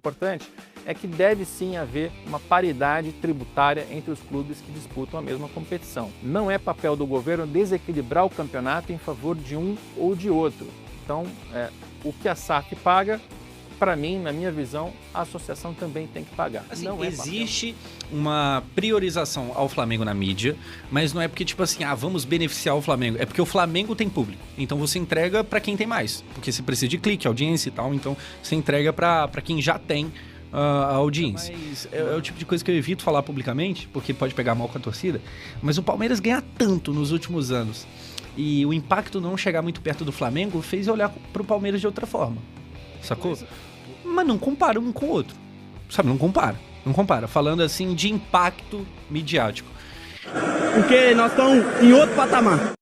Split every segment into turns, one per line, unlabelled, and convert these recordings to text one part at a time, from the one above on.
importante é que deve sim haver uma paridade tributária entre os clubes que disputam a mesma competição. Não é papel do governo desequilibrar o campeonato em favor de um ou de outro. Então, o que a SAF paga, para mim, na minha visão, a associação também tem que pagar.
Assim,
não
existe uma priorização ao Flamengo na mídia, mas não é porque, tipo assim, vamos beneficiar o Flamengo. É porque o Flamengo tem público. Então você entrega para quem tem mais. Porque você precisa de clique, audiência e tal. Então você entrega para quem já tem a audiência. Mas é o tipo de coisa que eu evito falar publicamente, porque pode pegar mal com a torcida. Mas o Palmeiras ganha tanto nos últimos anos. E o impacto não chegar muito perto do Flamengo fez eu olhar pro Palmeiras de outra forma. Sacou? Mas não compara um com o outro. Sabe, não compara. Não compara. Falando assim de impacto midiático.
Porque nós estamos em outro patamar.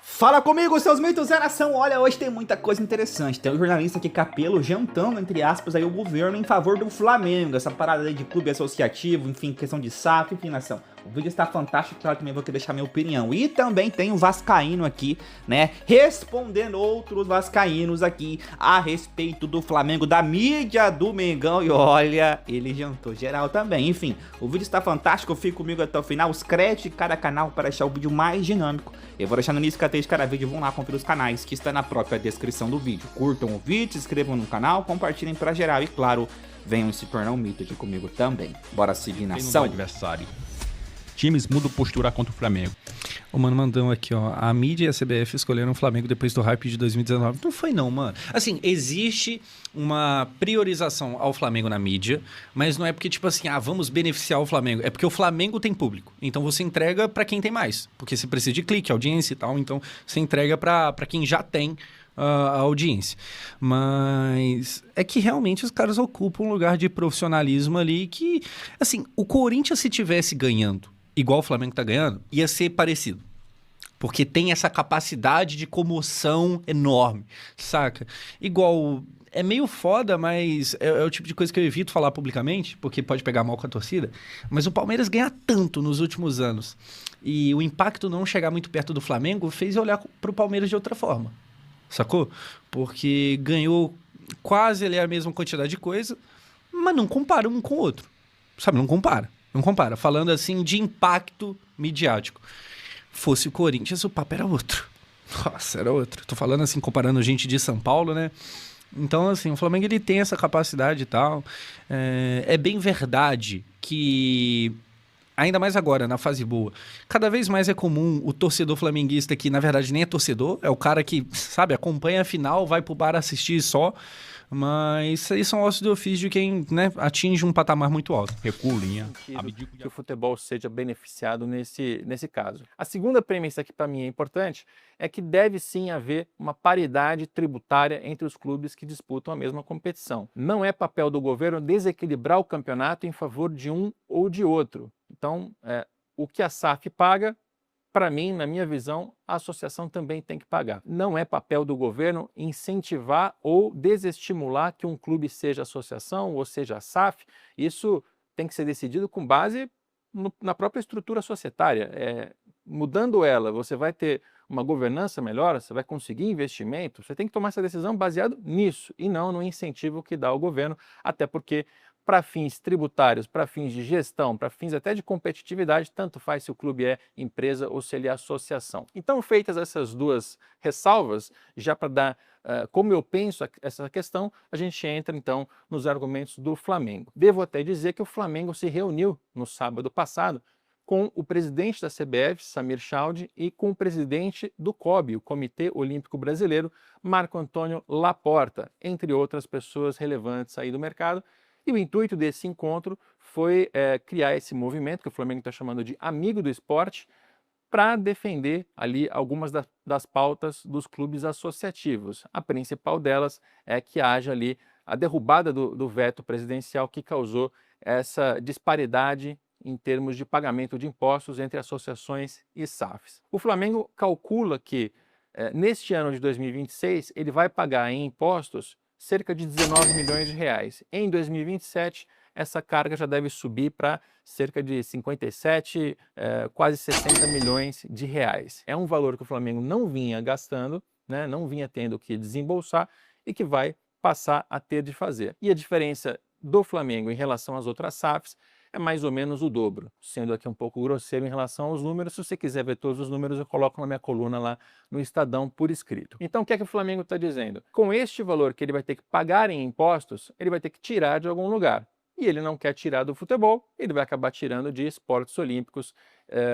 Fala comigo, seus mitos da nação. Olha, hoje tem muita coisa interessante. Tem um jornalista aqui, Capello, jantando, entre aspas, aí o governo em favor do Flamengo. Essa parada aí de clube associativo, enfim, questão de SAF, enfim, nação. O vídeo está fantástico, claro, também vou querer deixar minha opinião. E também tem o vascaíno aqui, né, respondendo outros vascaínos aqui a respeito do Flamengo, da mídia do Mengão. E olha, ele jantou geral também. Enfim, o vídeo está fantástico, fique comigo até o final. Os créditos de cada canal para deixar o vídeo mais dinâmico. Eu vou deixar no início de cada vídeo, vão lá conferir os canais que está na própria descrição do vídeo. Curtam o vídeo, se inscrevam no canal, compartilhem para geral e, claro, venham se tornar um mito aqui comigo também. Bora seguir, nação.
Adversário. Times mudam postura contra o Flamengo.
O mano mandou aqui, ó. A mídia e a CBF escolheram o Flamengo depois do hype de 2019. Não foi não, mano. Assim, existe uma priorização ao Flamengo na mídia, mas não é porque, tipo assim, vamos beneficiar o Flamengo. É porque o Flamengo tem público. Então você entrega pra quem tem mais. Porque você precisa de clique, audiência e tal. Então você entrega pra quem já tem a audiência. Mas é que realmente os caras ocupam um lugar de profissionalismo ali que, assim, o Corinthians, se tivesse ganhando igual o Flamengo tá ganhando, ia ser parecido. Porque tem essa capacidade de comoção enorme, saca? Igual, é meio foda, mas é o tipo de coisa que eu evito falar publicamente, porque pode pegar mal com a torcida. Mas o Palmeiras ganha tanto nos últimos anos. E o impacto não chegar muito perto do Flamengo fez eu olhar pro Palmeiras de outra forma, sacou? Porque ganhou quase ali a mesma quantidade de coisa, mas não compara um com o outro. Sabe, não compara. Não compara. Falando assim de impacto midiático. Fosse o Corinthians, o papo era outro. Nossa, era outro. Tô falando assim, comparando gente de São Paulo, né? Então, assim, o Flamengo ele tem essa capacidade e tal. É bem verdade que, ainda mais agora, na fase boa, cada vez mais é comum o torcedor flamenguista que, na verdade, nem é torcedor, é o cara que, sabe, acompanha a final, vai pro bar assistir só. Mas isso aí são ossos de ofício de quem, né, atinge um patamar muito alto.
Recua linha.
Que o futebol seja beneficiado nesse caso. A segunda premissa que para mim é importante é que deve sim haver uma paridade tributária entre os clubes que disputam a mesma competição. Não é papel do governo desequilibrar o campeonato em favor de um ou de outro. Então, o que a SAF paga, para mim, na minha visão, a associação também tem que pagar. Não é papel do governo incentivar ou desestimular que um clube seja associação ou seja SAF. Isso tem que ser decidido com base na própria estrutura societária. Mudando ela, você vai ter uma governança melhor, você vai conseguir investimento, você tem que tomar essa decisão baseado nisso e não no incentivo que dá o governo, até porque para fins tributários, para fins de gestão, para fins até de competitividade, tanto faz se o clube é empresa ou se ele é associação. Então, feitas essas duas ressalvas, já para dar como eu penso essa questão, a gente entra então nos argumentos do Flamengo. Devo até dizer que o Flamengo se reuniu no sábado passado com o presidente da CBF, Samir Chaude, e com o presidente do COB, o Comitê Olímpico Brasileiro, Marco Antônio Laporta, entre outras pessoas relevantes aí do mercado. E o intuito desse encontro foi criar esse movimento, que o Flamengo está chamando de Amigo do Esporte, para defender ali algumas das pautas dos clubes associativos. A principal delas é que haja ali a derrubada do veto presidencial que causou essa disparidade em termos de pagamento de impostos entre associações e SAFs. O Flamengo calcula que neste ano de 2026 ele vai pagar em impostos cerca de 19 milhões de reais. Em 2027, essa carga já deve subir para cerca de 57, quase 60 milhões de reais. É um valor que o Flamengo não vinha gastando, né, não vinha tendo que desembolsar e que vai passar a ter de fazer. E a diferença do Flamengo em relação às outras SAFs é mais ou menos o dobro. Sendo aqui um pouco grosseiro em relação aos números, se você quiser ver todos os números, eu coloco na minha coluna lá no Estadão por escrito. Então, o que é que o Flamengo está dizendo? Com este valor que ele vai ter que pagar em impostos, ele vai ter que tirar de algum lugar. E ele não quer tirar do futebol, ele vai acabar tirando de esportes olímpicos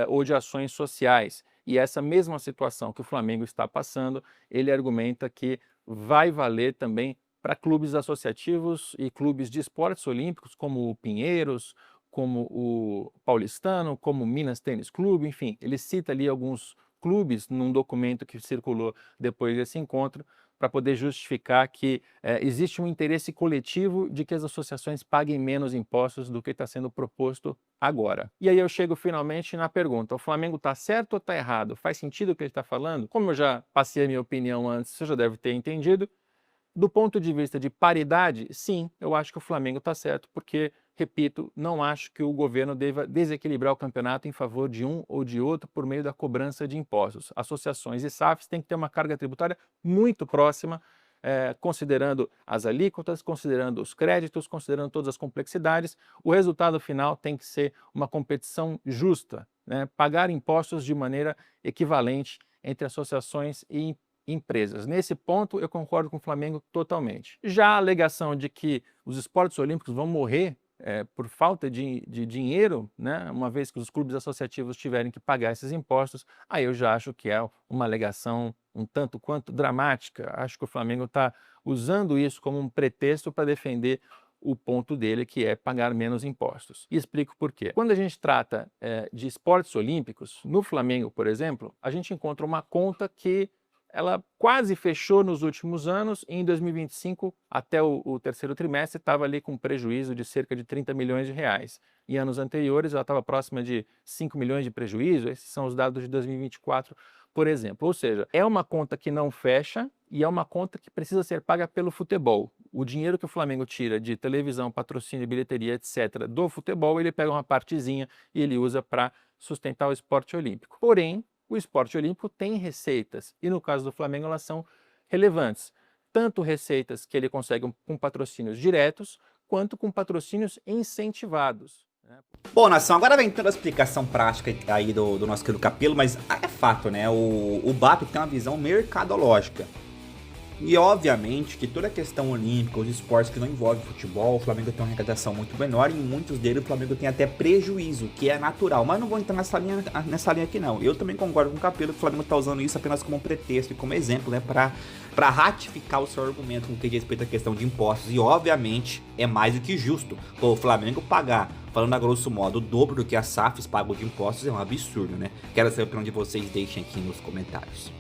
ou de ações sociais. E essa mesma situação que o Flamengo está passando, ele argumenta que vai valer também para clubes associativos e clubes de esportes olímpicos, como o Pinheiros, como o Paulistano, como o Minas Tênis Clube, enfim, ele cita ali alguns clubes num documento que circulou depois desse encontro, para poder justificar que existe um interesse coletivo de que as associações paguem menos impostos do que está sendo proposto agora. E aí eu chego finalmente na pergunta, o Flamengo está certo ou está errado? Faz sentido o que ele está falando? Como eu já passei a minha opinião antes, você já deve ter entendido. Do ponto de vista de paridade, sim, eu acho que o Flamengo está certo, porque, repito, não acho que o governo deva desequilibrar o campeonato em favor de um ou de outro por meio da cobrança de impostos. Associações e SAFs têm que ter uma carga tributária muito próxima, considerando as alíquotas, considerando os créditos, considerando todas as complexidades. O resultado final tem que ser uma competição justa, né? Pagar impostos de maneira equivalente entre associações e empresas. Nesse ponto, eu concordo com o Flamengo totalmente. Já a alegação de que os esportes olímpicos vão morrer por falta de dinheiro, né, uma vez que os clubes associativos tiverem que pagar esses impostos, aí eu já acho que é uma alegação um tanto quanto dramática. Acho que o Flamengo está usando isso como um pretexto para defender o ponto dele, que é pagar menos impostos. E explico por quê. Quando a gente trata de esportes olímpicos, no Flamengo, por exemplo, a gente encontra uma conta que ela quase fechou nos últimos anos e em 2025, até o terceiro trimestre, estava ali com um prejuízo de cerca de 30 milhões de reais. Em anos anteriores, ela estava próxima de 5 milhões de prejuízo, esses são os dados de 2024, por exemplo. Ou seja, é uma conta que não fecha e é uma conta que precisa ser paga pelo futebol. O dinheiro que o Flamengo tira de televisão, patrocínio, bilheteria, etc., do futebol, ele pega uma partezinha e ele usa para sustentar o esporte olímpico. Porém, o esporte olímpico tem receitas e no caso do Flamengo elas são relevantes. Tanto receitas que ele consegue com patrocínios diretos quanto com patrocínios incentivados.
Bom, nação, agora vem toda a explicação prática aí do nosso querido Capello, mas é fato, né? O BAP tem uma visão mercadológica. E obviamente que toda a questão olímpica, os esportes que não envolvem futebol, o Flamengo tem uma arrecadação muito menor e em muitos deles o Flamengo tem até prejuízo, que é natural. Mas não vou entrar nessa linha aqui não. Eu também concordo com o Capello que o Flamengo está usando isso apenas como um pretexto e como exemplo, né, para ratificar o seu argumento no que diz respeito à questão de impostos. E obviamente é mais do que justo. Pô, o Flamengo pagar, falando a grosso modo, o dobro do que as SAFs pagam de impostos é um absurdo, né? Quero saber a opinião de vocês, deixem aqui nos comentários.